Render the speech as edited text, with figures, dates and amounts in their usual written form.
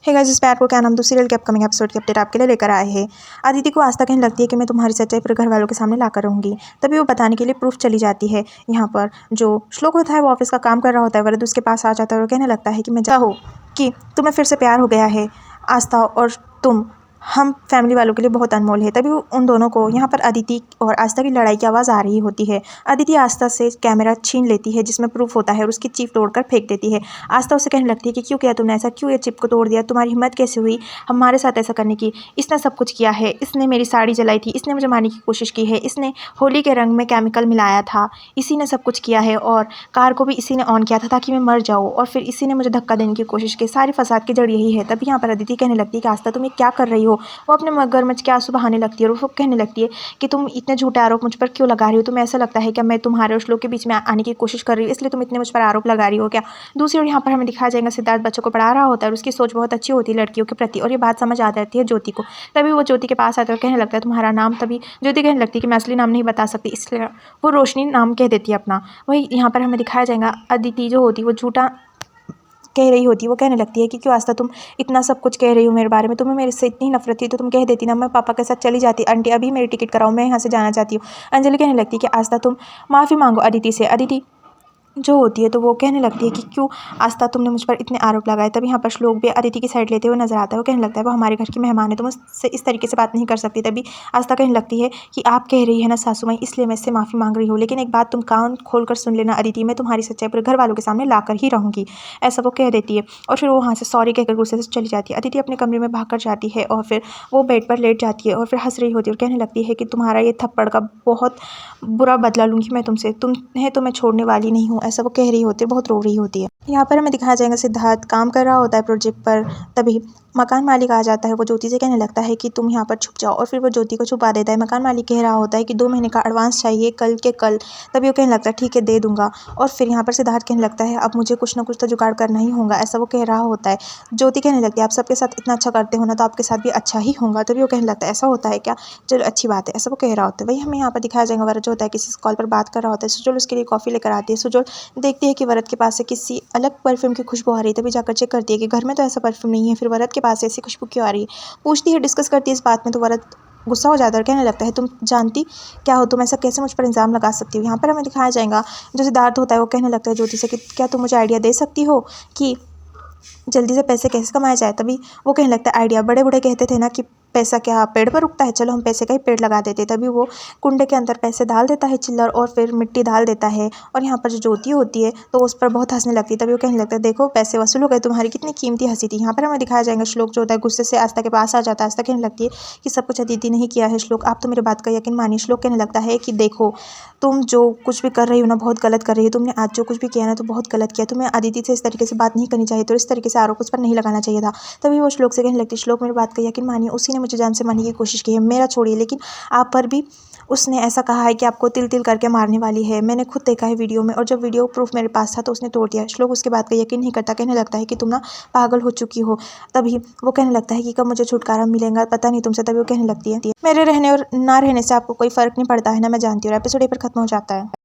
Hey guys, इस पे आपको क्या नाम दो सीरियल के अपकमिंग एपिसोड की अपडेट आपके लिए लेकर आए हैं। अदिति को आस्था कहने लगती है कि मैं तुम्हारी सच्चाई पूरे घर वालों के सामने ला कर रहूंगी। तभी वो बताने के लिए प्रूफ चली जाती है। यहाँ पर जो श्लोक होता है वो ऑफिस का काम कर रहा होता है। वरद उसके पास आ जाता है और कहने लगता है कि मैं चाहूँ कि तुम्हें फिर से प्यार हो गया है। आस्था और तुम हम फैमिली वालों के लिए बहुत अनमोल है। तभी उन दोनों को यहाँ पर अदिति और आस्था की लड़ाई की आवाज़ आ रही होती है। अदिति आस्था से कैमरा छीन लेती है जिसमें प्रूफ होता है और उसकी चिप तोड़कर फेंक देती है। आस्था उसे कहने लगती है कि क्यों किया तुमने ऐसा, क्यों ये चिप को तोड़ दिया, तुम्हारी हिम्मत कैसे हुई हमारे साथ ऐसा करने की। इसने सब कुछ किया है, इसने मेरी साड़ी जलाई थी, इसने मुझे मारने की कोशिश की है, इसने होली के रंग में केमिकल मिलाया था, इसी ने सब कुछ किया है और कार को भी इसी ने ऑन किया था ताकि मैं मर जाऊँ और फिर इसी ने मुझे धक्का देने की कोशिश की। सारी फसाद की जड़ यही है। तभी यहाँ पर अदिति कहने लगती है कि आस्था तुम ये क्या कर रही हो। वो अपने मगरमच्छ के आंसू बहाने लगती है और वो कहने लगती है कि तुम इतने झूठे आरोप मुझ पर क्यों लगा रही हो। तुम्हें ऐसा लगता है कि मैं तुम्हारे और श्लोक के बीच में आने की कोशिश कर रही हूँ, इसलिए तुम इतने मुझ पर आरोप लगा रही हो क्या। दूसरी ओर यहाँ पर हमें दिखाया जाएगा सिद्धार्थ बच्चों को पढ़ा रहा होता है और उसकी सोच बहुत अच्छी होती है लड़कियों के प्रति और ये बात समझ आ जाती है ज्योति को। तभी वो ज्योति के पास आता है और कहने लगता है तुम्हारा नाम। तभी ज्योति कहने लगती है कि मैं असली नाम नहीं बता सकती, इसलिए वो रोशनी नाम कह देती है अपना। वही यहाँ पर हमें दिखाया जाएगा अदिति जो होती है वो झूठा कह रही होती है। वो कहने लगती है कि क्यों आस्था तुम इतना सब कुछ कह रही हो मेरे बारे में, तुम्हें मेरे से इतनी नफरत थी तो तुम कह देती ना, मैं पापा के साथ चली जाती। आंटी अभी मेरी टिकट कराओ, मैं यहाँ से जाना चाहती हूँ। अंजलि कहने लगती है कि आस्था तुम माफ़ी मांगो अदिति से। अदिति जो होती है तो वो कहने लगती है कि क्यों आस्था तुमने मुझ पर इतने आरोप लगाए। तब यहाँ पर श्लोक भी अदिति की साइड लेते हुए नजर आता है। वो कहने लगता है वो हमारे घर की मेहमान है, तुम उससे इस तरीके से बात नहीं कर सकती। तभी आस्था कहने लगती है कि आप कह रही है ना सासू माई, इसलिए मैं इससे माफ़ी मांग रही हूँ, लेकिन एक बात तुम कान खोल कर सुन लेना अदिति, मैं तुम्हारी सच्चाई पूरे घर वालों के सामने ला कर ही रहूँगी। ऐसा वो कह देती है और फिर वो वहाँ से सॉरी कहकर गुस्से से चली जाती है। अदिति अपने कमरे में भाग कर जाती है और फिर वो बेड पर लेट जाती है और फिर हंस रही होती है और कहने लगती है कि तुम्हारा ये थप्पड़ का बहुत बुरा बदला लूँगी मैं तुमसे, तुम्हें तो मैं छोड़ने वाली नहीं हूँ। ऐसा वो कह रही होती है, बहुत रो रही होती है। यहाँ पर हमें दिखाया जाएगा सिद्धार्थ काम कर रहा होता है प्रोजेक्ट पर। तभी मकान मालिक आ जाता है। वो ज्योति से कहने लगता है कि तुम यहाँ पर छुप जाओ और फिर वो ज्योति को छुपा देता है। मकान मालिक कह रहा होता है कि 2 महीने का एडवांस चाहिए कल के कल। तभी वो कहने लगता है ठीक है दे दूंगा और फिर यहाँ पर सिद्धार्थ कहने लगता है अब मुझे कुछ ना कुछ तो जुगाड़ करना ही होगा। ऐसा वो कह रहा होता है। ज्योति कहने लगती है आप सबके साथ इतना अच्छा करते हो ना तो आपके साथ भी अच्छा ही होगा। तभी वो कहने लगता है ऐसा होता है क्या, चलो अच्छी बात है। ऐसा वो कह रहा होता है। वही हमें यहाँ पर दिखाया जाएगा वरद जो होता है किसी कॉल पर बात कर रहा होता है। सुजोल उसके लिए कॉफ़ी लेकर आती है। सुजोल देखती है कि वरद के पास से किसी अलग परफ्यूम की खुशबू आ रही है। तभी जाकर चेक करती है कि घर में तो ऐसा परफ्यूम नहीं है, फिर वरद के पास से ऐसी खुशबू क्यों आ रही है। पूछती है, डिस्कस करती है इस बात में तो वरद गुस्सा हो जाता है और कहने लगता है तुम जानती क्या हो, तुम ऐसा कैसे मुझ पर इल्ज़ाम लगा सकती हो। यहाँ पर हमें दिखाया जाएगा जो सिद्धार्थ होता है वो कहने लगता है ज्योति से कि क्या तुम मुझे आइडिया दे सकती हो कि जल्दी से पैसे कैसे कमाया जाए। तभी वो कहने लगता है आइडिया, बड़े बूढ़े कहते थे ना कि पैसा क्या पेड़ पर उगता है, चलो हम पैसे का ही पेड़ लगा देते। तभी वो कुंडे के अंदर पैसे डाल देता है चिल्लर और फिर मिट्टी डाल देता है और यहाँ पर जो ज्योति होती है तो उस पर बहुत हंसने लगती है। तभी वो कहने लगता है देखो पैसे वसूल हो गए, तुम्हारी कितनी कीमती हंसी थी। यहाँ पर हमें दिखाया जाएगा श्लोक जो होता है गुस्से से आस्था के पास आ जाता है। आस्था कहने लगती है कि सब कुछ अदिति नहीं किया है श्लोक, आप तो मेरी बात का यकीन मानिए। श्लोक कहने लगता है कि देखो तुम जो कुछ भी कर रही हो ना बहुत गलत कर रही हो, तुमने आज जो कुछ भी किया ना तो बहुत गलत किया। तुम्हें अदिति से इस तरीके से बात नहीं करनी चाहिए तो इस तरीके से आरोप उस पर नहीं लगाना चाहिए था। तभी वो श्लोक से कहने लगती है श्लोक मेरी बात का यकीन मानिए, उसी ने मुझे जान से मारने की कोशिश की है, मेरा छोड़िए, लेकिन आप पर भी उसने ऐसा कहा है कि आपको तिल तिल करके मारने वाली है। मैंने खुद देखा है वीडियो में और जब वीडियो प्रूफ मेरे पास था तो उसने तोड़ दिया। श्लोक उसके बात का यकीन नहीं करता, कहने लगता है कि तुम ना पागल हो चुकी हो। तभी वो कहने लगता है कि कब मुझे छुटकारा मिलेगा पता नहीं तुमसे। तभी वो कहने लगती है मेरे रहने और ना रहने से आपको कोई फर्क नहीं पड़ता है ना, मैं जानती हूँ। एपिसोड पर खत्म हो जाता है।